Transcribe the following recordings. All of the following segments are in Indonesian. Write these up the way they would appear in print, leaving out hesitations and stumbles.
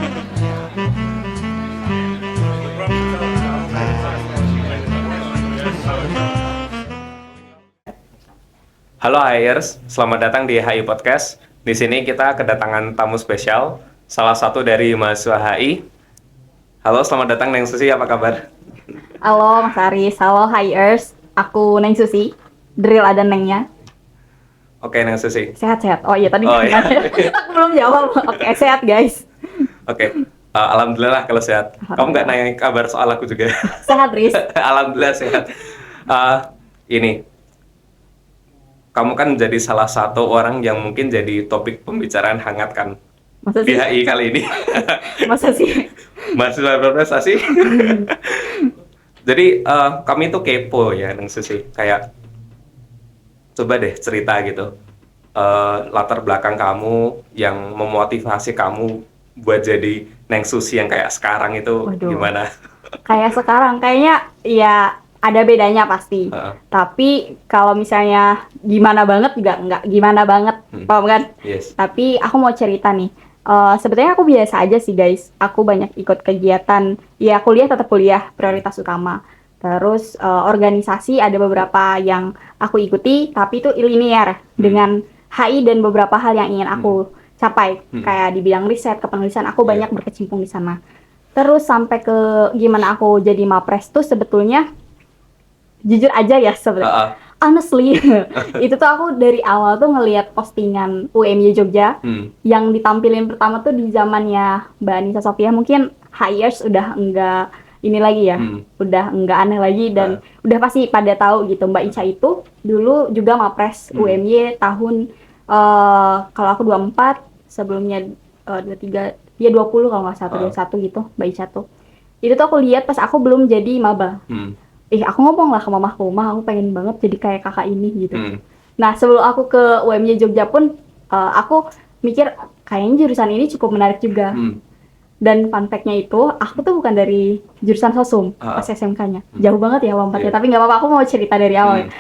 Halo HIers, selamat datang di HI Podcast. Di sini kita kedatangan tamu spesial, salah satu dari mahasiswa HI. Halo, selamat datang Neng Susi, apa kabar? Halo Mas Aris, halo Hiers. Aku Neng Susi, drill ada Nengnya. Oke, Neng Susi. Sehat-sehat. Oh iya tadi Oh, iya. aku belum jawab. Oke, sehat guys. Oke, alhamdulillah kalau sehat. Kamu nggak nanya kabar soal aku juga? Sehat Riz. Alhamdulillah sehat. Ini, kamu kan jadi salah satu orang yang mungkin jadi topik pembicaraan hangat kan Masa di sih? HI kali ini. Masa sih? Mahasiswa berprestasi. Jadi kami tuh kepo ya, Neng Susi. Kayak coba deh cerita gitu. Latar belakang kamu yang memotivasi kamu buat jadi Neng Susi yang kayak sekarang itu. Waduh. Gimana? Kayak sekarang, kayaknya ya ada bedanya pasti. Tapi kalau misalnya gimana banget juga nggak gimana banget, paham kan? Yes. Tapi aku mau cerita nih. Sebetulnya aku biasa aja sih guys. Aku banyak ikut kegiatan. Ya kuliah tetap kuliah, prioritas utama. Terus organisasi ada beberapa yang aku ikuti, tapi itu linear dengan HI dan beberapa hal yang ingin aku capai. Kayak di bidang riset, kepenulisan, aku banyak berkecimpung di sana. Terus sampai ke gimana aku jadi mapres tuh sebetulnya jujur aja ya sebenarnya. Honestly, itu tuh aku dari awal tuh ngelihat postingan UMY Jogja yang ditampilin pertama tuh di zamannya Mbak Anissa Sofia. Mungkin HIers udah enggak ini lagi ya, udah enggak aneh lagi dan udah pasti pada tahu gitu. Mbak Ica itu dulu juga mapres UMY tahun kalau aku 24, sebelumnya 23, ya 20 kalau nggak salah, 21 gitu, Mbak Ica tuh. Itu tuh aku lihat pas aku belum jadi maba. Aku ngomong lah ke mamahku, mah aku pengen banget jadi kayak kakak ini gitu. Nah sebelum aku ke UMY Jogja pun aku mikir kayaknya jurusan ini cukup menarik juga. Dan fun fact-nya itu aku tuh bukan dari jurusan sosum pas SMK-nya, jauh banget ya lompatnya. Tapi nggak apa-apa, aku mau cerita dari awal.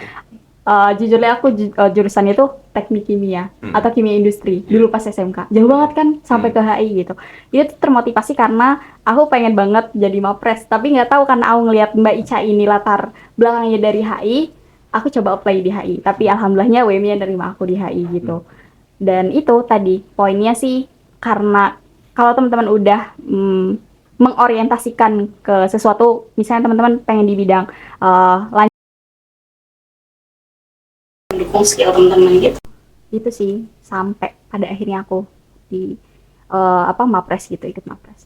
Jujurnya aku jurusannya itu teknik kimia atau kimia industri dulu pas SMK, jauh banget kan sampai ke HI gitu. Itu termotivasi karena aku pengen banget jadi mapres, tapi nggak tahu karena aku ngelihat Mbak Ica ini latar belakangnya dari HI, aku coba apply di HI, tapi alhamdulillahnya WMI yang nerima aku di HI gitu. Dan itu tadi poinnya sih, karena kalau teman-teman udah mengorientasikan ke sesuatu, misalnya teman-teman pengen di bidang mendukung skill teman-teman gitu. Itu sih sampai pada akhirnya aku di mapres gitu, ikut mapres.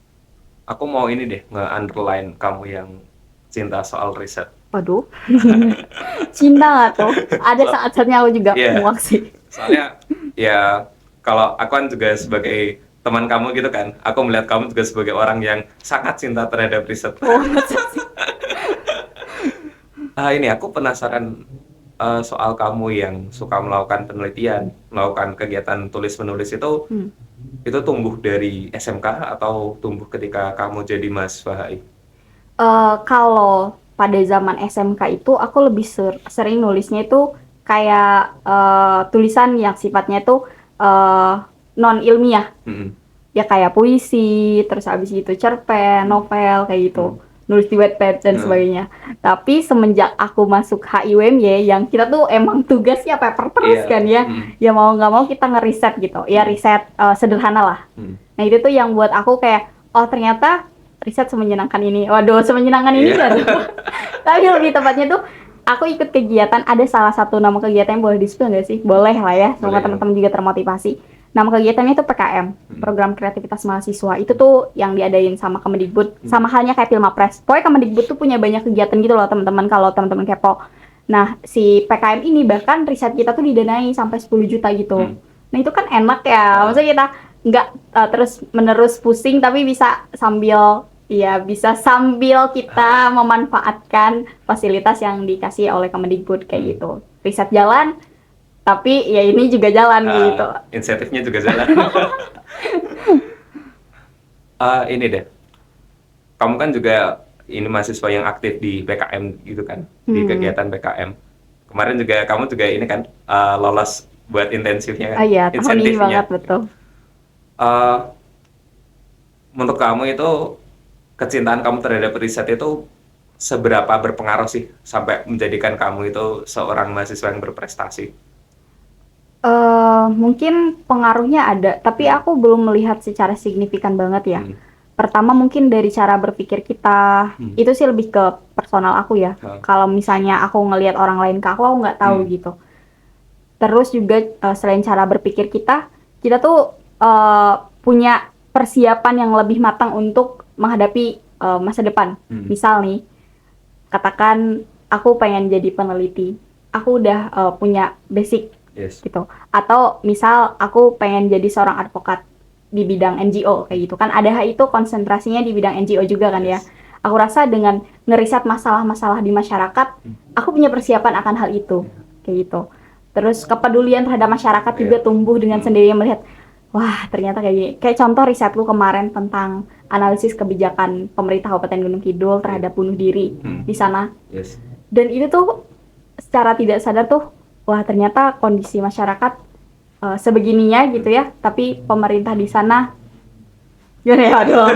Aku mau ini deh nge-underline kamu yang cinta soal riset. Waduh. Cinta nggak tuh? Ada saat-saatnya aku juga muak sih. Soalnya ya kalau aku kan juga sebagai teman kamu gitu kan, aku melihat kamu juga sebagai orang yang sangat cinta terhadap riset. Ini aku penasaran soal kamu yang suka melakukan penelitian, melakukan kegiatan tulis-menulis itu tumbuh dari SMK atau tumbuh ketika kamu jadi mahasiswa HI? Kalau pada zaman SMK itu aku lebih sering nulisnya itu kayak tulisan yang sifatnya itu non ilmiah. Ya kayak puisi, terus habis itu cerpen, novel kayak gitu. Nulis di Wattpad dan sebagainya. Tapi semenjak aku masuk HIUMY yang kita tuh emang tugasnya paper terus kan ya. Ya mau nggak mau kita ngeriset gitu. Ya riset sederhana lah. Nah itu tuh yang buat aku kayak, oh ternyata riset semenyenangkan ini. Waduh, semenyenangkan ini kan. Tapi lebih tepatnya tuh aku ikut kegiatan, ada salah satu nama kegiatan yang boleh di-spill nggak sih? Boleh lah ya, semoga teman-teman juga termotivasi. Nama kegiatannya itu PKM, Program Kreativitas Mahasiswa. Itu tuh yang diadain sama Kemendikbud, sama halnya kayak Pilmapres. Pokoknya Kemendikbud tuh punya banyak kegiatan gitu loh teman-teman, kalau teman-teman kepo. Nah, si PKM ini bahkan riset kita tuh didanai sampai 10 juta gitu. Nah, itu kan enak ya. Maksudnya kita nggak terus-menerus pusing, tapi bisa sambil kita memanfaatkan fasilitas yang dikasih oleh Kemendikbud kayak gitu. Riset jalan, tapi ya ini juga jalan gitu. Insentifnya juga jalan. Ini deh, kamu kan juga ini mahasiswa yang aktif di PKM gitu kan, di kegiatan PKM. Kemarin juga kamu juga ini kan lolos buat intensifnya kan? Iya, tahun ini banget betul. menurut kamu itu kecintaan kamu terhadap riset itu seberapa berpengaruh sih sampai menjadikan kamu itu seorang mahasiswa yang berprestasi? Mungkin pengaruhnya ada, tapi Hmm. aku belum melihat secara signifikan banget ya. Hmm. Pertama mungkin dari cara berpikir kita, Hmm. itu sih lebih ke personal aku ya. Oh. Kalau misalnya aku ngelihat orang lain ke aku nggak tahu gitu. Terus juga selain cara berpikir kita tuh punya persiapan yang lebih matang untuk menghadapi masa depan. Misal nih, katakan aku pengen jadi peneliti, aku udah punya basic Yes. gitu. Atau misal aku pengen jadi seorang advokat di bidang NGO kayak gitu kan. ADH itu konsentrasinya di bidang NGO juga kan ya. Yes. Aku rasa dengan ngeriset masalah-masalah di masyarakat, aku punya persiapan akan hal itu kayak gitu. Terus kepedulian terhadap masyarakat juga tumbuh dengan sendirinya melihat, wah ternyata kayak gini. Kayak contoh risetku kemarin tentang analisis kebijakan pemerintah Kabupaten Gunung Kidul terhadap bunuh diri di sana. Yes. Dan itu tuh secara tidak sadar tuh, wah ternyata kondisi masyarakat sebegininya gitu ya. Tapi pemerintah di sana gimana ya, aduh.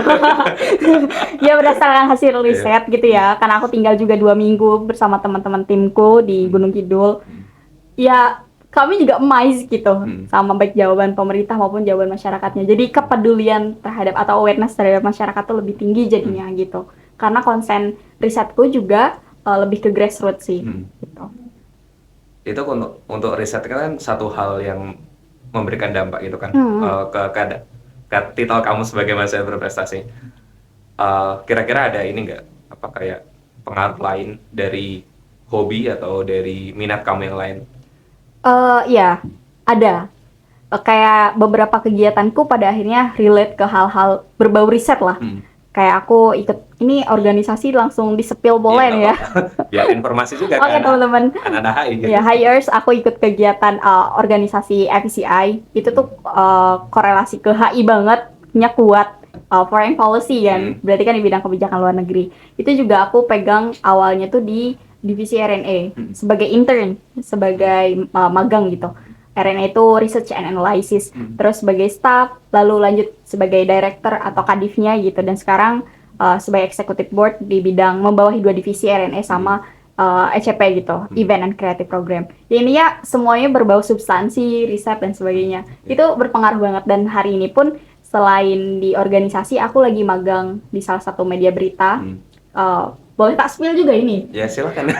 Ya berdasarkan hasil riset gitu ya. Karena aku tinggal juga 2 minggu bersama teman-teman timku di Gunung Kidul. Ya kami juga amazed gitu sama baik jawaban pemerintah maupun jawaban masyarakatnya. Jadi kepedulian terhadap atau awareness terhadap masyarakat tuh lebih tinggi jadinya gitu. Karena konsen risetku juga lebih ke grassroots sih. Gitu. Itu untuk riset kan satu hal yang memberikan dampak itu kan ke titel kamu sebagai mahasiswa berprestasi. Kira-kira ada ini nggak apa kayak pengaruh lain dari hobi atau dari minat kamu yang lain? Ya ada. Kayak beberapa kegiatanku pada akhirnya relate ke hal-hal berbau riset lah. Kayak aku ikut ini organisasi langsung disepil boleh nih ya. Biar informasi juga Oke kan. teman-teman. Anak-anak HI gitu. Ya, HIers aku ikut kegiatan organisasi FCI. Itu tuh korelasi ke HI banget, nya kuat. Foreign policy kan, berarti kan di bidang kebijakan luar negeri. Itu juga aku pegang awalnya tuh di divisi RNA sebagai intern, sebagai magang gitu. RNA itu Research and Analysis, terus sebagai staff, lalu lanjut sebagai director atau kadifnya gitu, dan sekarang sebagai executive board di bidang membawahi 2 divisi RNA sama ECP gitu, Event and Creative Program. Ya ini ya semuanya berbau substansi, riset dan sebagainya. Itu berpengaruh banget, dan hari ini pun selain di organisasi aku lagi magang di salah satu media berita. Boleh tak spill juga ini? Ya silakan.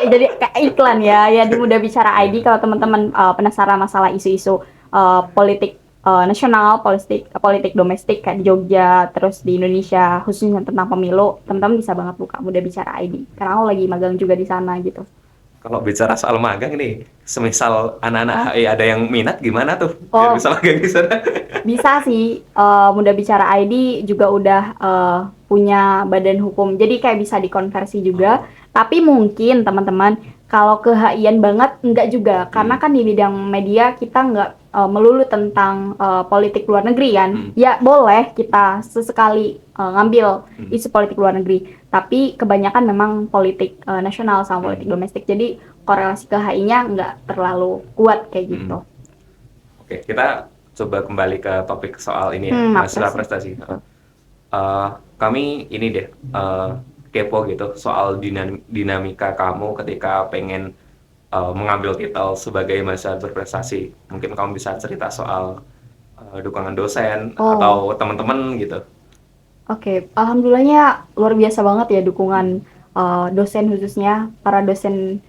Jadi kayak iklan ya di Muda Bicara ID. Kalau teman-teman penasaran masalah isu-isu politik nasional, politik domestik kayak di Jogja, terus di Indonesia khususnya tentang pemilu, teman-teman bisa banget buka Muda Bicara ID. Karena aku lagi magang juga di sana gitu. Kalau bicara soal magang nih, semisal anak-anak HI ada yang minat gimana tuh? Biar bisa magang di sana. Bisa sih, Muda Bicara ID juga udah punya badan hukum, jadi kayak bisa dikonversi juga. Tapi mungkin teman-teman kalau ke HI-an banget enggak juga, karena kan di bidang media kita enggak melulu tentang politik luar negeri kan. Ya boleh kita sesekali ngambil isu politik luar negeri, tapi kebanyakan memang politik nasional sama politik domestik. Jadi korelasi ke HI-nya enggak terlalu kuat kayak gitu. Oke, kita coba kembali ke topik soal ini ya, masalah prestasi. Kami ini deh kepo gitu soal dinamika kamu ketika pengen mengambil titel sebagai mahasiswa berprestasi. Mungkin kamu bisa cerita soal dukungan dosen atau teman-teman gitu. Oke, alhamdulillahnya luar biasa banget ya dukungan dosen, khususnya para dosen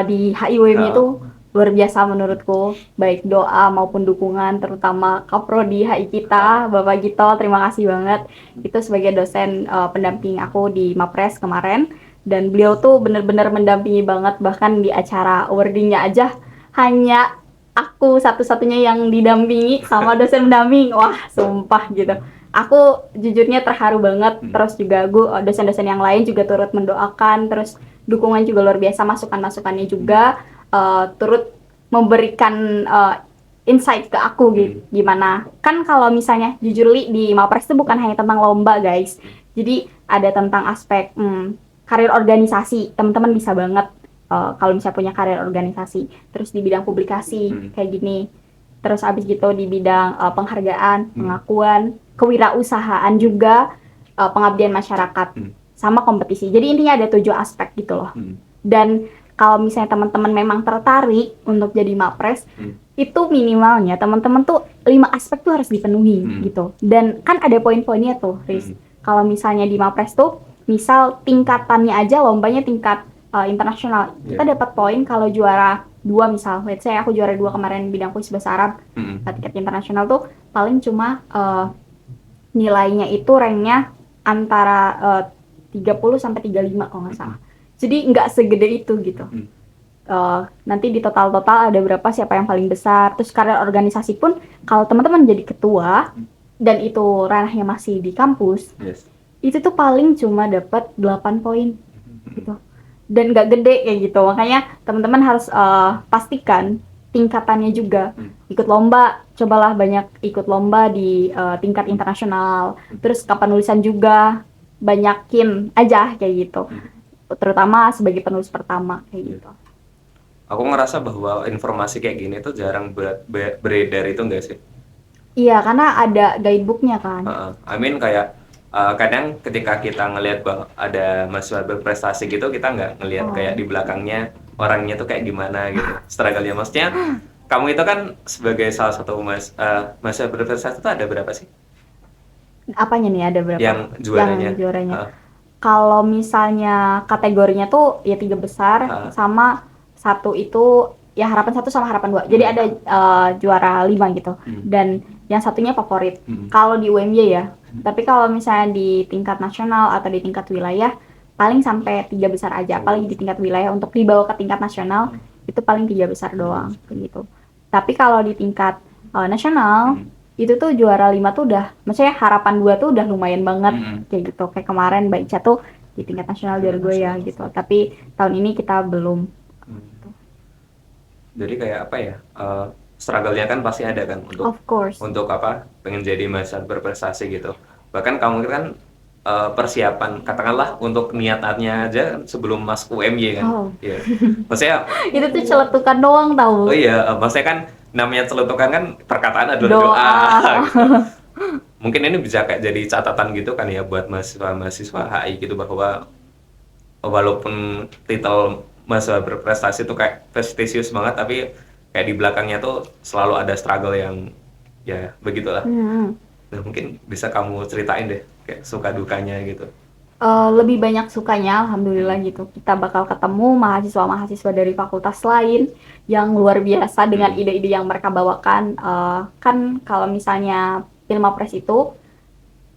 di HIWM itu luar biasa menurutku, baik doa maupun dukungan, terutama Kaprodi HI kita, Bapak Gito, terima kasih banget. Itu sebagai dosen pendamping aku di Mapres kemarin, dan beliau tuh bener-bener mendampingi banget, bahkan di acara awardingnya aja hanya aku satu-satunya yang didampingi sama dosen pendamping. Wah, sumpah gitu. Aku jujurnya terharu banget, terus juga dosen-dosen yang lain juga turut mendoakan, terus dukungan juga luar biasa, masukan-masukannya juga turut memberikan insight ke aku gitu. Gimana? Kan kalau misalnya jujur di Mapres itu bukan hanya tentang lomba, guys. Jadi ada tentang aspek karir organisasi. Teman-teman bisa banget kalau misalnya punya karir organisasi. Terus di bidang publikasi kayak gini. terus abis gitu di bidang penghargaan, pengakuan, kewirausahaan juga, pengabdian masyarakat, sama kompetisi. Jadi intinya ada 7 aspek gitu loh. Dan kalau misalnya teman-teman memang tertarik untuk jadi Mapres, itu minimalnya teman-teman tuh 5 aspek tuh harus dipenuhi gitu. Dan kan ada poin-poinnya tuh, Riz. Kalau misalnya di Mapres tuh, misal tingkatannya aja lombanya tingkat internasional, kita dapat poin kalau juara 2 misal. Let's say aku juara 2 kemarin bidang kuis bahasa Arab, tingkat internasional tuh paling cuma nilainya itu ranknya antara 30 sampai 35 kalau nggak salah. Jadi nggak segede itu gitu. Nanti di total ada berapa, siapa yang paling besar. Terus karir organisasi pun kalau teman-teman jadi ketua dan itu ranahnya masih di kampus, itu tuh paling cuma dapat 8 poin gitu. Dan nggak gede kayak gitu. Makanya teman-teman harus pastikan tingkatannya juga. Ikut lomba, cobalah banyak ikut lomba di tingkat internasional. Terus kepenulisan juga banyakin aja kayak gitu. Terutama sebagai penulis pertama kayak gitu. Aku ngerasa bahwa informasi kayak gini tuh jarang beredar itu enggak sih? Iya, karena ada guidebooknya kan. I mean kayak kadang ketika kita ngelihat bahwa ada mahasiswa berprestasi gitu, kita nggak ngelihat kayak di belakangnya orangnya tuh kayak gimana gitu, struggle-nya. Maksudnya kamu itu kan sebagai salah satu mahasiswa berprestasi itu ada berapa sih? Apanya nih, ada berapa? Yang juaranya? Yang juaranya. Kalau misalnya kategorinya tuh ya 3 besar, sama satu itu ya harapan 1 sama harapan 2. Jadi ada juara 5 gitu. Dan yang satunya favorit. Kalau di UMY ya. Tapi kalau misalnya di tingkat nasional atau di tingkat wilayah, paling sampai 3 besar aja. Paling di tingkat wilayah untuk dibawa ke tingkat nasional itu paling 3 besar doang gitu. Tapi kalau di tingkat nasional itu tuh juara 5 tuh udah, maksudnya harapan 2 tuh udah lumayan banget kayak gitu. Kayak kemarin Mbak Ica tuh di tingkat nasional juara 2 ya gitu. Tapi tahun ini kita belum. Jadi kayak apa ya? Struggle-nya kan pasti ada kan untuk apa? Pengen jadi mahasiswa berprestasi gitu. Bahkan kamu kan persiapan katakanlah untuk niatannya aja sebelum masuk UMY kan. Iya. Maksudnya itu tuh celetukan doang tahu. Oh iya, maksudnya kan namanya celetukan kan perkataan adalah doa. Gitu. Mungkin ini bisa kayak jadi catatan gitu kan ya buat mahasiswa HI gitu, bahwa walaupun titel mahasiswa berprestasi itu kayak prestisius banget, tapi kayak di belakangnya tuh selalu ada struggle yang ya begitulah. Nah, mungkin bisa kamu ceritain deh kayak suka dukanya gitu. Lebih banyak sukanya, alhamdulillah gitu. Kita bakal ketemu mahasiswa-mahasiswa dari fakultas lain yang luar biasa dengan ide-ide yang mereka bawakan. Kan kalau misalnya Filmapres itu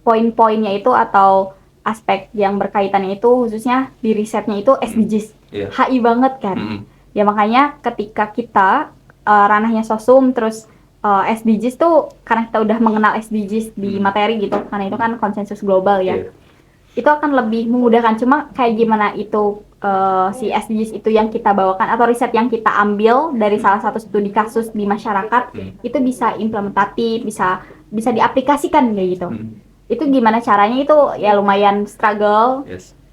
poin-poinnya itu atau aspek yang berkaitannya itu khususnya di risetnya itu SDGs, HI banget kan. Ya makanya ketika kita ranahnya sosum terus SDGs tuh karena kita udah mengenal SDGs di materi gitu, karena itu kan konsensus global ya. Itu akan lebih memudahkan. Cuma kayak gimana itu si SDGs itu yang kita bawakan atau riset yang kita ambil dari salah satu studi kasus di masyarakat itu bisa implementatif, bisa diaplikasikan kayak gitu. Itu gimana caranya itu ya lumayan struggle.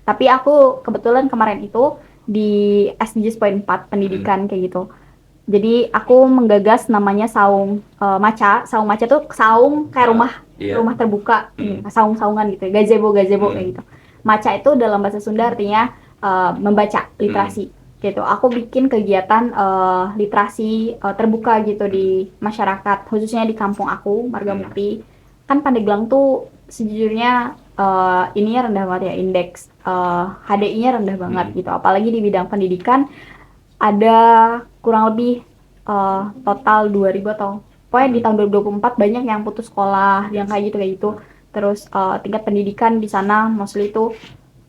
Tapi aku kebetulan kemarin itu di SDGs poin 4 pendidikan kayak gitu. Jadi aku menggagas namanya saung maca. Saung maca tuh saung kayak rumah terbuka, saung-saungan gitu, gazebo kayak gitu. Maca itu dalam bahasa Sunda artinya membaca, literasi gitu. Aku bikin kegiatan literasi terbuka gitu di masyarakat, khususnya di kampung aku, Margamukti. Kan Pandeglang tuh sejujurnya ininya rendah banget ya, indeks HDI-nya rendah banget gitu. Apalagi di bidang pendidikan ada kurang lebih total 2000 atau pokoknya di tahun 2024 banyak yang putus sekolah, yang kayak gitu. Terus tingkat pendidikan di sana mostly itu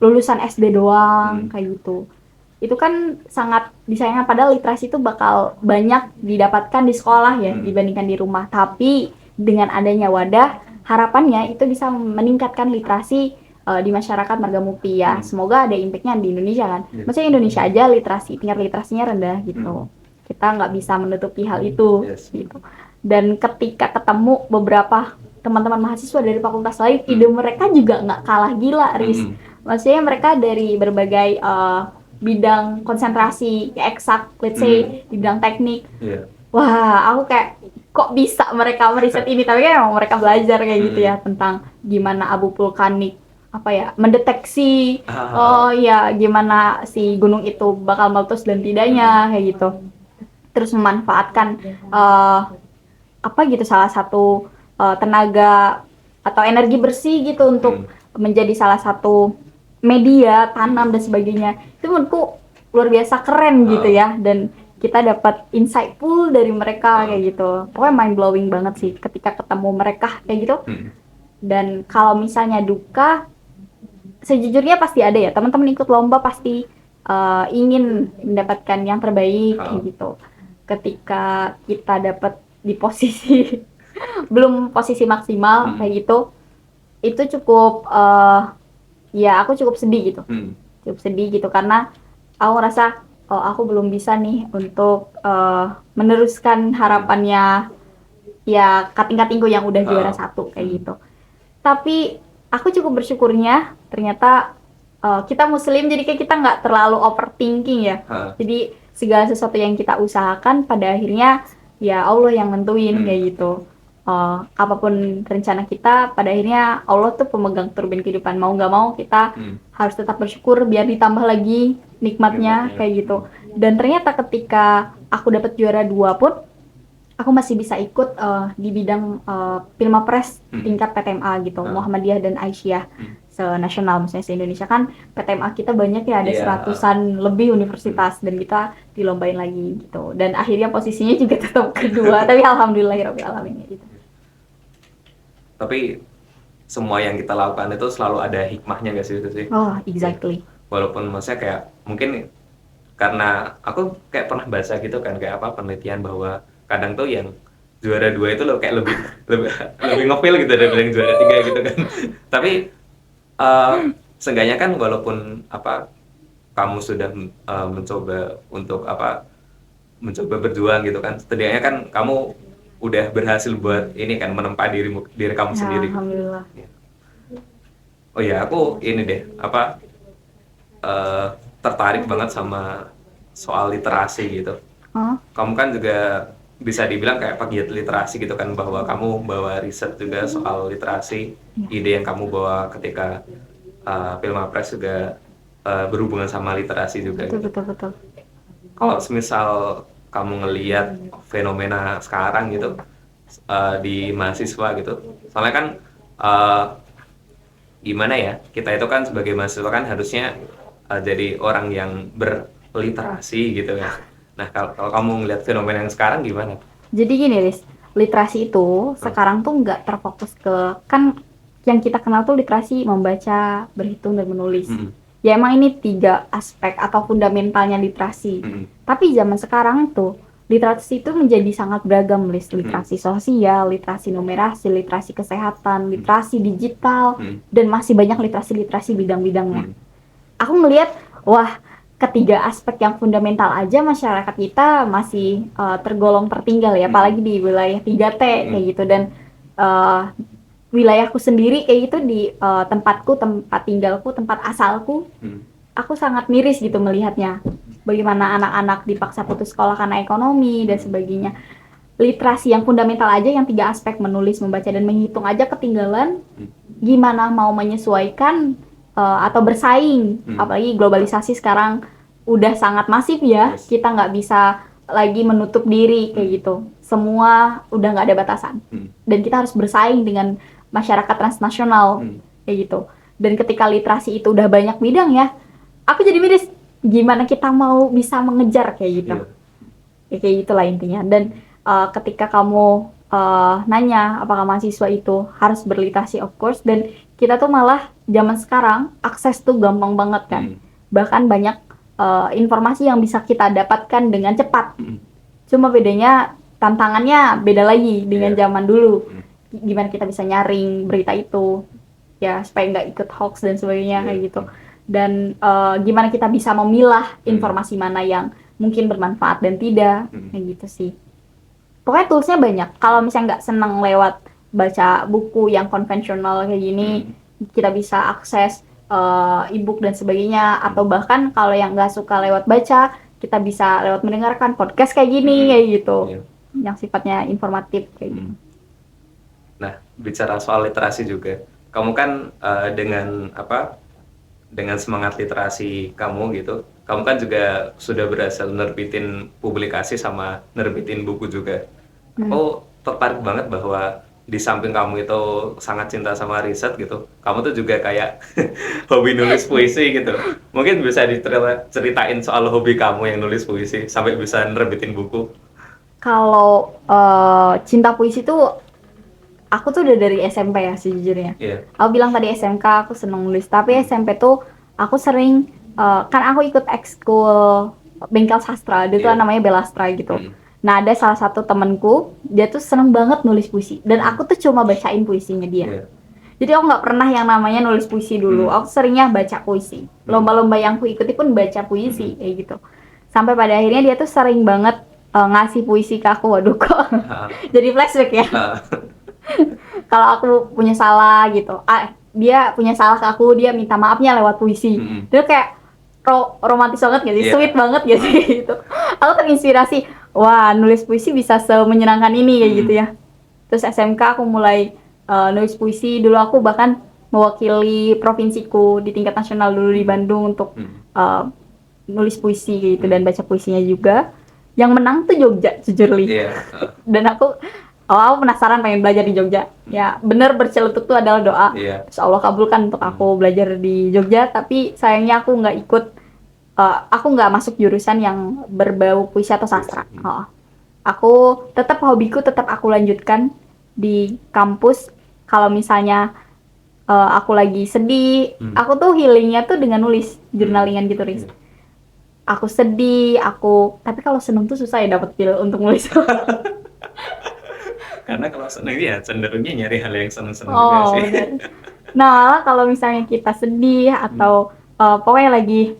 lulusan SD doang kayak gitu. Itu kan sangat disayangkan, padahal literasi itu bakal banyak didapatkan di sekolah ya dibandingkan di rumah. Tapi dengan adanya wadah, harapannya itu bisa meningkatkan literasi di masyarakat Margamukti ya. Semoga ada impact-nya di Indonesia kan. Maksudnya Indonesia aja tingkat literasinya rendah gitu. Kita nggak bisa menutupi hal itu gitu. Dan ketika ketemu beberapa teman-teman mahasiswa dari fakultas lain, ide mereka juga nggak kalah gila, Riz. Maksudnya mereka dari berbagai bidang konsentrasi, eksak, let's say di bidang teknik. Wah, aku kayak kok bisa mereka meriset ini, tapi kan emang mereka belajar kayak gitu ya tentang gimana abu vulkanik apa ya mendeteksi oh ya gimana si gunung itu bakal meletus dan tidaknya kayak gitu, terus memanfaatkan apa gitu salah satu tenaga atau energi bersih gitu untuk menjadi salah satu media tanam dan sebagainya. Itu menurutku luar biasa keren gitu ya, dan kita dapat insightful dari mereka kayak gitu. Pokoknya mind blowing banget sih ketika ketemu mereka kayak gitu. Dan kalau misalnya duka, sejujurnya pasti ada ya, teman-teman ikut lomba pasti ingin mendapatkan yang terbaik kayak gitu. Ketika kita dapat di posisi belum posisi maksimal kayak gitu, itu cukup ya aku cukup sedih gitu. Cukup sedih gitu karena aku ngerasa oh aku belum bisa nih untuk meneruskan harapannya ya kating-katingku yang udah juara 1 kayak gitu. Tapi aku cukup bersyukurnya ternyata kita muslim, jadi kayak kita nggak terlalu overthinking ya. Jadi segala sesuatu yang kita usahakan pada akhirnya ya Allah yang nentuin kayak gitu. Apapun rencana kita, pada akhirnya Allah tuh pemegang turbin kehidupan. Mau nggak mau kita harus tetap bersyukur biar ditambah lagi nikmatnya kayak gitu. Dan ternyata ketika aku dapat juara 2 pun aku masih bisa ikut di bidang Pilmapres tingkat PTMA gitu, Muhammadiyah dan Aisyah senasional, misalnya se-Indonesia kan PTMA kita banyak ya, ada seratusan lebih universitas dan kita dilombain lagi gitu. Dan akhirnya posisinya juga tetap kedua, tapi alhamdulillahirabbil alamin gitu. Tapi semua yang kita lakukan itu selalu ada hikmahnya gak sih itu sih? Oh, exactly. Walaupun maksudnya kayak mungkin karena aku kayak pernah baca gitu kan kayak apa penelitian bahwa kadang tuh yang juara 2 itu loh kayak lebih ngefeel gitu daripada yang juara 3 gitu kan. Tapi seenggaknya kan walaupun apa kamu sudah mencoba untuk apa mencoba berjuang gitu kan, setidaknya kan kamu udah berhasil buat ini kan menempa diri kamu sendiri. Alhamdulillah. Oh ya, aku ini deh apa tertarik banget sama soal literasi gitu. Kamu kan juga bisa dibilang kayak pegiat literasi gitu kan, bahwa kamu bawa riset juga soal literasi, ide yang kamu bawa ketika Pilmapres juga berhubungan sama literasi juga. Betul. Kalau semisal kamu ngelihat fenomena sekarang gitu di mahasiswa gitu, soalnya kan gimana ya, kita itu kan sebagai mahasiswa kan harusnya jadi orang yang berliterasi gitu ya. Nah kalau kamu ngelihat fenomena yang sekarang gimana? Jadi gini Riz, literasi itu sekarang tuh nggak terfokus ke, kan yang kita kenal tuh literasi membaca, berhitung, dan menulis. Ya emang ini 3 aspek atau fundamentalnya literasi. Tapi zaman sekarang tuh literasi itu menjadi sangat beragam, literasi sosial, literasi numerasi, literasi kesehatan, literasi digital, dan masih banyak literasi bidang-bidangnya. Aku ngelihat, wah, ketiga aspek yang fundamental aja masyarakat kita masih tergolong tertinggal ya, apalagi di wilayah 3T kayak gitu. Dan wilayahku sendiri kayak gitu di tempatku, tempat tinggalku, tempat asalku, aku sangat miris gitu melihatnya. Bagaimana anak-anak dipaksa putus sekolah karena ekonomi dan sebagainya. Literasi yang fundamental aja, yang 3 aspek menulis, membaca, dan menghitung aja ketinggalan. Gimana mau menyesuaikan atau bersaing, apalagi globalisasi sekarang udah sangat masif ya. Kita nggak bisa lagi menutup diri kayak gitu. Semua udah nggak ada batasan. Dan kita harus bersaing dengan masyarakat transnasional kayak gitu. Dan ketika literasi itu udah banyak bidang ya, aku jadi miris gimana kita mau bisa mengejar kayak gitu. Ya, kayak gitulah intinya. Dan ketika kamu nanya apakah mahasiswa itu harus berliterasi, of course. Dan kita tuh malah zaman sekarang akses tuh gampang banget kan. Bahkan banyak informasi yang bisa kita dapatkan dengan cepat. Cuma bedanya tantangannya beda lagi dengan zaman dulu. Gimana kita bisa nyaring berita itu ya supaya nggak ikut hoax dan sebagainya kayak gitu. Dan gimana kita bisa memilah informasi mana yang mungkin bermanfaat dan tidak kayak gitu sih. Pokoknya toolsnya banyak. Kalau misalnya nggak seneng lewat baca buku yang konvensional kayak gini, kita bisa akses e-book dan sebagainya. Atau bahkan kalau yang nggak suka lewat baca, kita bisa lewat mendengarkan podcast kayak gini kayak gitu. yang sifatnya informatif kayak gitu. Nah, bicara soal literasi juga, kamu kan dengan semangat literasi kamu gitu, kamu kan juga sudah berhasil nerbitin publikasi sama nerbitin buku juga. Aku tertarik banget bahwa di samping kamu itu sangat cinta sama riset gitu, kamu tuh juga kayak hobi nulis puisi gitu. Mungkin bisa diceritain soal hobi kamu yang nulis puisi sampai bisa nerbitin buku. Kalau cinta puisi tuh aku tuh udah dari SMP ya sejujurnya. Iya. Aku bilang tadi SMK aku seneng nulis, tapi SMP tuh aku sering kan aku ikut ekskul bengkel sastra, dia tuh Iya. namanya Belastra gitu. Nah ada salah satu temenku, dia tuh seneng banget nulis puisi, dan aku tuh cuma bacain puisinya dia. Iya. Jadi aku nggak pernah yang namanya nulis puisi dulu. Aku seringnya baca puisi. Lomba-lomba yang aku ikuti pun baca puisi kayak gitu. Sampai pada akhirnya dia tuh sering banget ngasih puisi ke aku. Waduh kok jadi flashback ya. Kalau aku punya salah gitu, dia punya salah ke aku, dia minta maafnya lewat puisi. Dia kayak romantis banget gitu, Iya. sweet banget gitu. Gitu. Aku terinspirasi, wah nulis puisi bisa semenyenangkan ini kayak gitu ya. Terus SMK aku mulai nulis puisi. Dulu aku bahkan mewakili provinsiku di tingkat nasional dulu di Bandung untuk nulis puisi kayak gitu dan baca puisinya juga. Yang menang tuh Jogja, jujur Li. Iya. Dan aku penasaran pengen belajar di Jogja. Ya bener bercelutuk tuh adalah doa. Iya. Terus Allah kabulkan untuk aku belajar di Jogja. Tapi sayangnya aku nggak ikut, aku nggak masuk jurusan yang berbau puisi atau sastra. Aku tetap hobiku tetap aku lanjutkan di kampus. Kalau misalnya aku lagi sedih, aku tuh healingnya tuh dengan nulis, journalingan gitu, Riz. Aku sedih, tapi kalau seneng tuh susah ya dapet feel untuk nulis. Karena kalau seneng ya cenderungnya nyari hal yang seneng-seneng juga sih. Bener. Nah, kalau misalnya kita sedih atau pokoknya lagi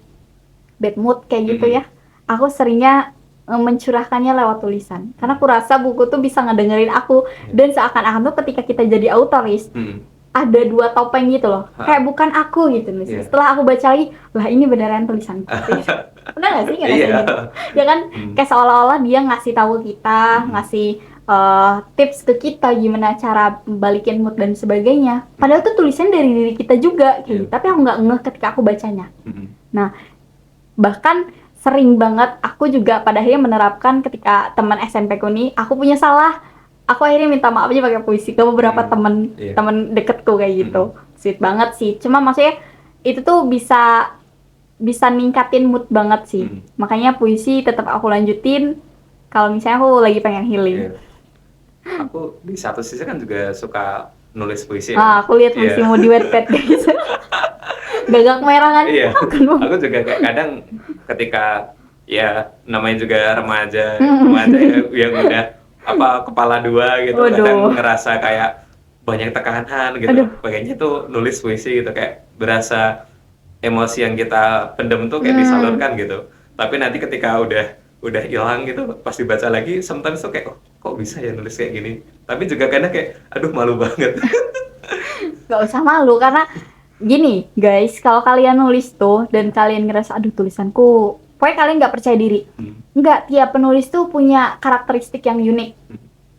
bad mood kayak gitu ya, aku seringnya mencurahkannya lewat tulisan. Karena aku rasa buku tuh bisa ngedengerin aku, dan seakan-akan tuh ketika kita jadi autoris, ada dua topeng gitu loh, kayak bukan aku gitu nih. Setelah aku baca lagi, lah ini beneran tulisanku. Pernah nggak sih ngerasain gitu? Ya kan, kayak seolah-olah dia ngasih tahu kita, ngasih tips ke kita gimana cara balikin mood dan sebagainya. Padahal tuh tulisan dari diri kita juga, kayak gitu. Tapi aku nggak ngeh ketika aku bacanya. Nah, bahkan sering banget aku juga pada akhirnya menerapkan ketika teman SMP ku nih, aku punya salah, aku akhirnya minta maaf aja pakai puisi ke beberapa temen deketku kayak gitu. Sweet banget sih. Cuma maksudnya itu tuh bisa ningkatin mood banget sih. Makanya puisi tetap aku lanjutin kalau misalnya aku lagi pengen healing. Aku di satu sisi kan juga suka nulis puisi. Aku lihat puisimu di Wattpad guys. Gagak merah kan? Iya. Aku juga kayak kadang ketika ya namanya juga remaja yang udah kepala dua gitu, kadang ngerasa kayak banyak tekanan gitu. Pengennya tuh nulis puisi gitu, kayak berasa emosi yang kita pendem tuh kayak disalurkan gitu. Tapi nanti ketika udah hilang gitu, pas dibaca lagi sometimes tuh kayak kok bisa ya nulis kayak gini. Tapi juga kadang kayak aduh malu banget. Gak usah malu, karena gini guys, kalau kalian nulis tuh dan kalian ngerasa aduh tulisanku, pokoknya kalian nggak percaya diri, nggak, tiap penulis tuh punya karakteristik yang unik.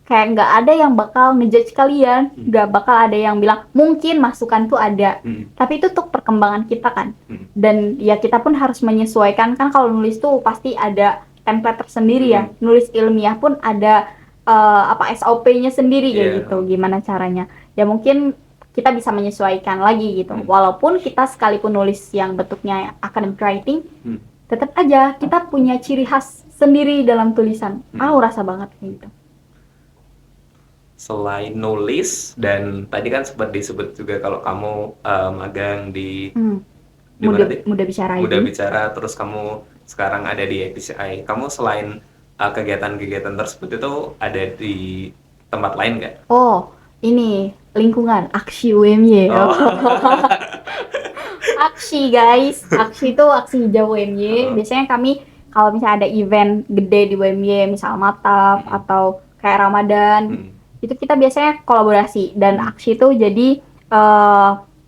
Kayak nggak ada yang bakal ngejudge kalian, nggak bakal ada yang bilang, mungkin masukan tuh ada, tapi itu untuk perkembangan kita kan. Dan ya kita pun harus menyesuaikan kan, kalau nulis tuh pasti ada template tersendiri ya. Nulis ilmiah pun ada SOP-nya sendiri kayak gitu, gimana caranya. Ya mungkin kita bisa menyesuaikan lagi gitu. Walaupun kita sekalipun nulis yang bentuknya academic writing, tetap aja kita punya ciri khas sendiri dalam tulisan. Aku rasa banget kayak gitu. Selain nulis, dan tadi kan sempat disebut juga kalau kamu magang di Muda Bicara Muda ini. Bicara, terus kamu sekarang ada di APCI. Kamu selain kegiatan-kegiatan tersebut itu ada di tempat lain nggak? Ini lingkungan Aksi UMY. Aksi guys, Aksi itu aksi hijau UMY. Biasanya kami kalau misalnya ada event gede di UMY, misal Mataf atau kayak Ramadan, itu kita biasanya kolaborasi, dan Aksi itu jadi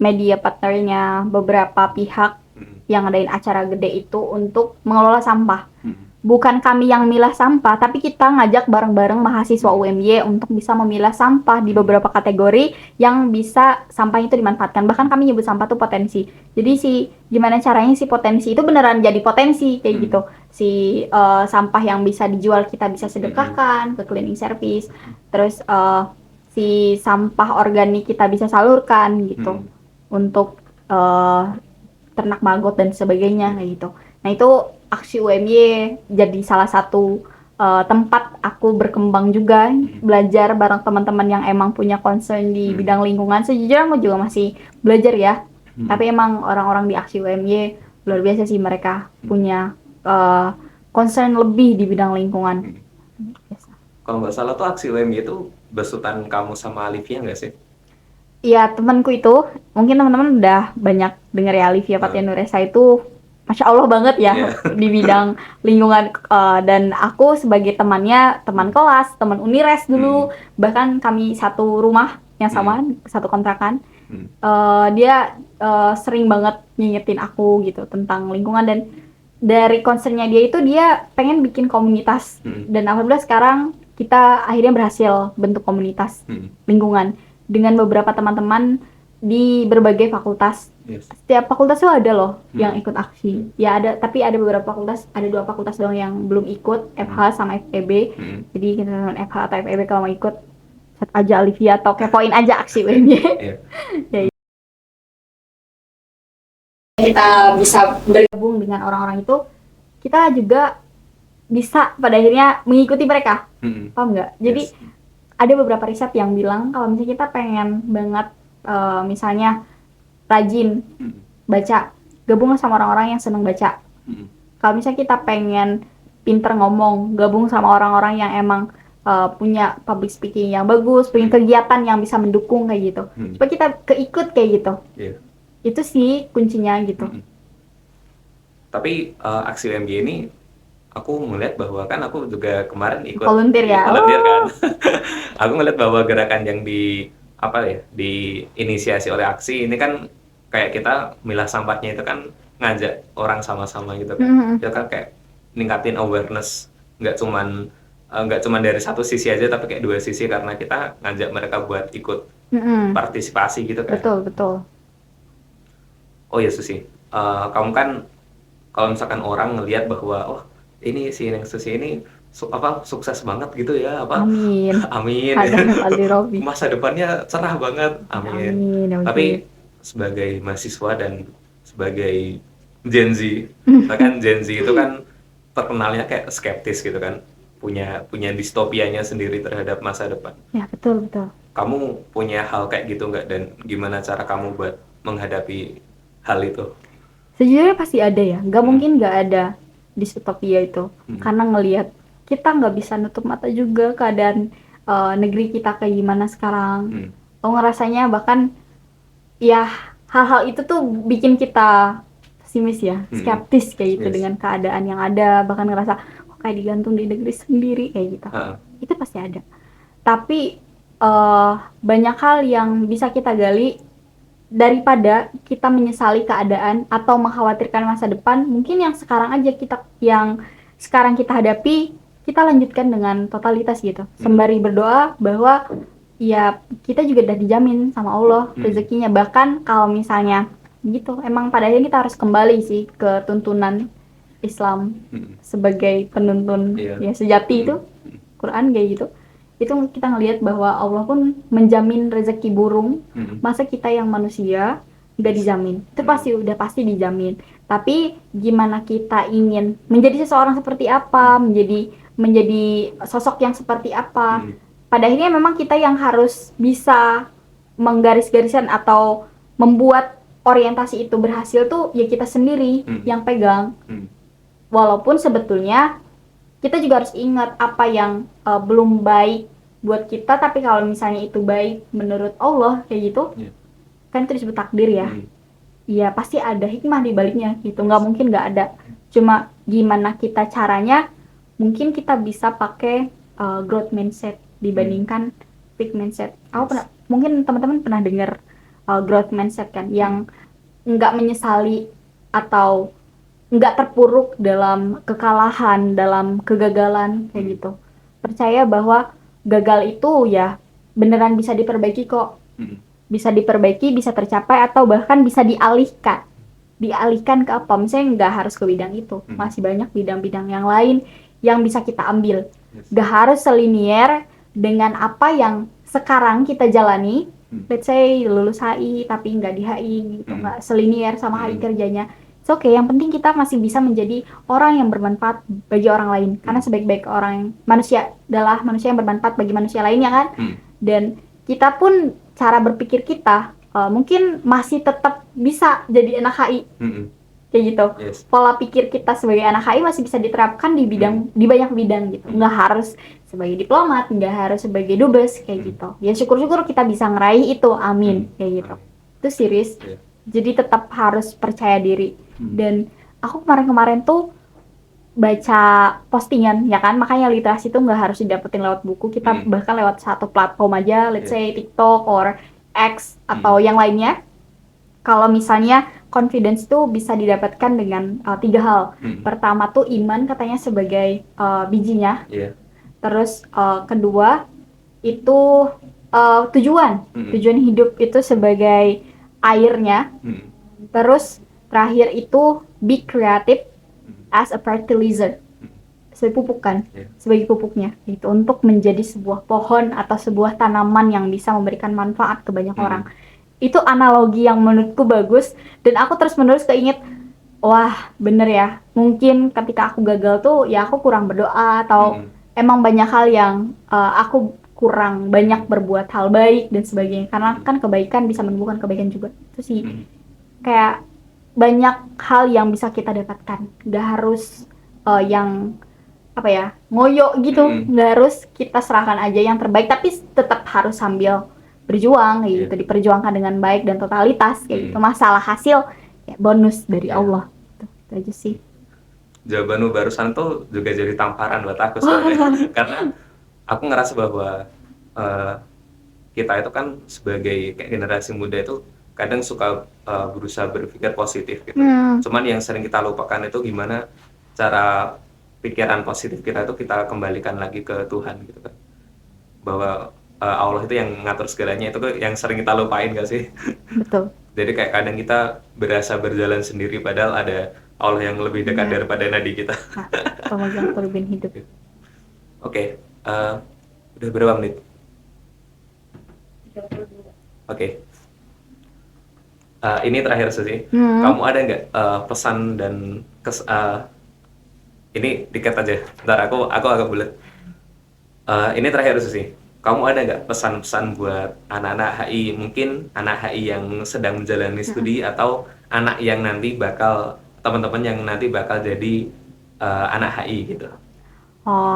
media partnernya beberapa pihak yang ngadain acara gede itu untuk mengelola sampah. bukan kami yang milah sampah, tapi kita ngajak bareng-bareng mahasiswa UMY untuk bisa memilah sampah di beberapa kategori yang bisa sampah itu dimanfaatkan. Bahkan kami nyebut sampah tuh potensi. Jadi gimana caranya si potensi itu beneran jadi potensi kayak gitu. Si sampah yang bisa dijual kita bisa sedekahkan ke cleaning service. Terus si sampah organik kita bisa salurkan gitu untuk ternak maggot dan sebagainya kayak gitu. Nah itu aksi UMY jadi salah satu tempat aku berkembang juga, belajar bareng teman-teman yang emang punya concern di bidang lingkungan. Sejujurnya aku juga masih belajar ya, tapi emang orang-orang di aksi UMY luar biasa sih, mereka punya concern lebih di bidang lingkungan. Biasa. Kalau nggak salah tuh aksi UMY itu besutan kamu sama Alivia nggak sih? Iya, temanku itu, mungkin teman-teman udah banyak dengar ya, Alivia Fatia Nuresa itu Masya Allah banget ya di bidang lingkungan, dan aku sebagai temannya, teman kelas, teman Unires dulu, bahkan kami satu rumah yang sama, satu kontrakan. Dia sering banget ngingetin aku gitu tentang lingkungan, dan dari concernnya dia itu dia pengen bikin komunitas, dan alhamdulillah sekarang kita akhirnya berhasil bentuk komunitas lingkungan dengan beberapa teman-teman di berbagai fakultas. Setiap fakultas tuh ada loh yang ikut aksi. Ya ada, tapi ada beberapa fakultas, ada 2 fakultas doang yang belum ikut, FH sama FEB. Jadi teman-teman FH atau FEB kalau mau ikut, chat aja Alivia atau kepoin aja aksi UMY. Ya, kita bisa bergabung dengan orang-orang itu, kita juga bisa pada akhirnya mengikuti mereka. Paham nggak? Jadi ada beberapa riset yang bilang kalau misalnya kita pengen banget misalnya rajin baca, gabung sama orang-orang yang seneng baca. Kalau misalnya kita pengen pinter ngomong, gabung sama orang-orang yang emang punya public speaking yang bagus, punya kegiatan yang bisa mendukung kayak gitu. Supaya kita keikut kayak gitu. Itu sih kuncinya gitu. Tapi aksi UMY ini aku melihat bahwa kan aku juga kemarin ikut volunteer ya. Volunteer kan. Aku melihat bahwa gerakan yang diinisiasi oleh aksi ini kan kayak kita milah sampahnya itu kan ngajak orang sama-sama gitu kan. Itu kan kayak ningkatin awareness, nggak cuman dari satu sisi aja, tapi kayak 2 sisi, karena kita ngajak mereka buat ikut partisipasi gitu kan. Betul. Oh ya Susi, kamu kan kalau misalkan orang ngelihat bahwa oh ini si Neng Susi ini sukses banget gitu ya, Amin. Amin. Masa depannya cerah banget. Amin. Tapi sebagai mahasiswa dan sebagai Gen Z, bahkan Gen Z itu kan terkenalnya kayak skeptis gitu kan, punya distopianya sendiri terhadap masa depan. Ya, betul. Kamu punya hal kayak gitu nggak, dan gimana cara kamu buat menghadapi hal itu? Sejujurnya pasti ada ya, nggak mungkin nggak ada distopia itu, karena ngelihat kita nggak bisa nutup mata juga keadaan negeri kita kayak gimana sekarang. Ngerasanya bahkan ya hal-hal itu tuh bikin kita pesimis ya, skeptis kayak gitu dengan keadaan yang ada, bahkan ngerasa kok kayak digantung di negeri sendiri kayak gitu. Itu pasti ada. Tapi banyak hal yang bisa kita gali. Daripada kita menyesali keadaan atau mengkhawatirkan masa depan, mungkin yang sekarang kita hadapi, kita lanjutkan dengan totalitas gitu, sembari berdoa bahwa ya kita juga udah dijamin sama Allah rezekinya. Bahkan kalau misalnya gitu, emang pada akhirnya kita harus kembali sih ke tuntunan Islam sebagai penuntun ya sejati itu, Quran kayak gitu. Itu kita ngelihat bahwa Allah pun menjamin rezeki burung, masa kita yang manusia nggak dijamin? Itu pasti dijamin. Tapi gimana kita ingin menjadi seseorang seperti apa, menjadi sosok yang seperti apa? Pada akhirnya memang kita yang harus bisa menggaris-gariskan atau membuat orientasi itu berhasil tuh ya kita sendiri yang pegang. Walaupun sebetulnya kita juga harus ingat apa yang belum baik buat kita, tapi kalau misalnya itu baik menurut Allah kayak gitu, kan itu disebut takdir ya. Ya pasti ada hikmah di baliknya gitu, nggak mungkin nggak ada. Cuma gimana kita caranya, mungkin kita bisa pakai growth mindset dibandingkan fixed mindset. Mungkin teman-teman pernah dengar growth mindset kan, yang nggak menyesali atau nggak terpuruk dalam kekalahan, dalam kegagalan kayak gitu. Percaya bahwa gagal itu ya beneran bisa diperbaiki kok. Bisa diperbaiki, bisa tercapai atau bahkan bisa dialihkan. Dialihkan ke apa? Misalnya nggak harus ke bidang itu. Masih banyak bidang-bidang yang lain yang bisa kita ambil. Nggak harus selinier dengan apa yang sekarang kita jalani. Let's say lulus HI tapi nggak di HI gitu, nggak selinier sama HI kerjanya. It's okay, yang penting kita masih bisa menjadi orang yang bermanfaat bagi orang lain. Karena sebaik-baik orang manusia adalah manusia yang bermanfaat bagi manusia lainnya kan. Dan kita pun cara berpikir kita mungkin masih tetap bisa jadi anak HI. Kayak gitu. Pola pikir kita sebagai anak HI masih bisa diterapkan di bidang di banyak bidang gitu. Nggak harus sebagai diplomat, nggak harus sebagai dubes kayak gitu. Ya syukur-syukur kita bisa ngeraih itu, amin kayak gitu. Itu serius. Jadi tetap harus percaya diri. Dan aku kemarin-kemarin tuh baca postingan ya kan, makanya literasi itu nggak harus didapetin lewat buku, kita bahkan lewat satu platform aja, let's say TikTok or X atau yang lainnya. Kalau misalnya confidence itu bisa didapatkan dengan 3 hal. Pertama tuh iman katanya sebagai bijinya. Terus kedua itu tujuan hidup itu sebagai airnya. Terus terakhir itu be creative as a fertilizer, sebagai pupuk kan, sebagai pupuknya gitu, untuk menjadi sebuah pohon atau sebuah tanaman yang bisa memberikan manfaat ke banyak orang. Itu analogi yang menurutku bagus dan aku terus menerus keinget, wah bener ya, mungkin ketika aku gagal tuh ya aku kurang berdoa atau emang banyak hal yang aku kurang banyak berbuat hal baik dan sebagainya, karena kan kebaikan bisa menumbuhkan kebaikan juga. Itu sih kayak banyak hal yang bisa kita dapatkan, nggak harus yang apa ya, ngoyo gitu, nggak harus kita serahkan aja yang terbaik, tapi tetap harus sambil berjuang gitu, diperjuangkan dengan baik dan totalitas kayak gitu. Masalah hasil ya bonus dari Allah. Itu aja sih. Jawabanmu barusan tuh juga jadi tamparan buat aku sebenarnya. Karena aku ngerasa bahwa kita itu kan sebagai kayak generasi muda itu kadang suka berusaha berpikir positif gitu. Cuman yang sering kita lupakan itu gimana cara pikiran positif kita itu kita kembalikan lagi ke Tuhan gitu kan. Bahwa Allah itu yang ngatur segalanya, itu yang sering kita lupain gak sih? Betul. Jadi kayak kadang kita berasa berjalan sendiri padahal ada Allah yang lebih dekat daripada nadi kita. Pemegang turbin hidup. Oke, udah berapa menit? Oke. Ini terakhir sih. Kamu ada nggak pesan dan ini dikat aja. Ntar aku agak bulat. Ini terakhir sih. Kamu ada nggak pesan-pesan buat anak-anak HI, mungkin anak HI yang sedang menjalani studi atau anak yang nanti bakal, teman-teman yang nanti bakal jadi anak HI gitu?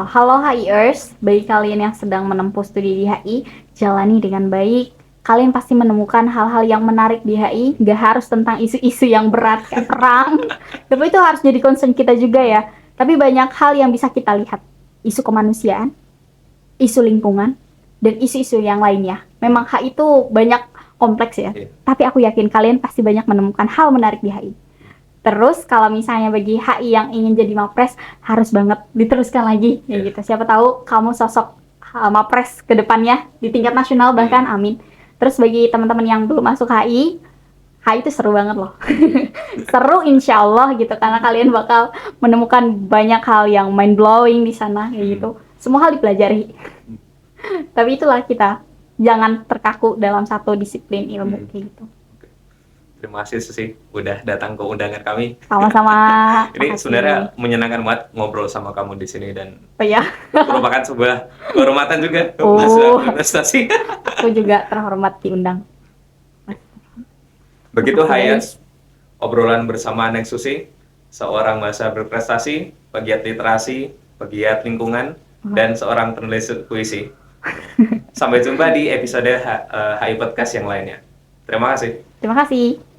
Halo HIers, bagi kalian yang sedang menempuh studi di HI, jalani dengan baik. Kalian pasti menemukan hal-hal yang menarik di HI, nggak harus tentang isu-isu yang berat kayak perang. Tapi itu harus jadi concern kita juga ya. Tapi banyak hal yang bisa kita lihat. Isu kemanusiaan, isu lingkungan, dan isu-isu yang lainnya. Memang HI itu banyak kompleks ya. Tapi aku yakin kalian pasti banyak menemukan hal menarik di HI. Terus kalau misalnya bagi HI yang ingin jadi Mapres, harus banget diteruskan lagi ya gitu. Siapa tahu kamu sosok Mapres ke depannya di tingkat nasional bahkan, amin. Terus bagi teman-teman yang belum masuk HI itu seru banget loh. Seru insya Allah gitu, karena kalian bakal menemukan banyak hal yang mind blowing di sana kayak gitu. Semua hal dipelajari. Tapi itulah kita, jangan terkaku dalam satu disiplin ilmu kayak gitu. Terima kasih Susi udah datang ke undangan kami. Sama-sama. Ini sebenarnya menyenangkan banget ngobrol sama kamu di sini dan ya, merupakan sebuah kehormatan juga prestasi. Aku juga terhormat diundang. Begitu HIers, obrolan bersama Neng Susi, seorang mahasiswa berprestasi, pegiat literasi, pegiat lingkungan, dan seorang penulis puisi. Sampai jumpa di episode HI Podcast yang lainnya. Terima kasih. Terima kasih.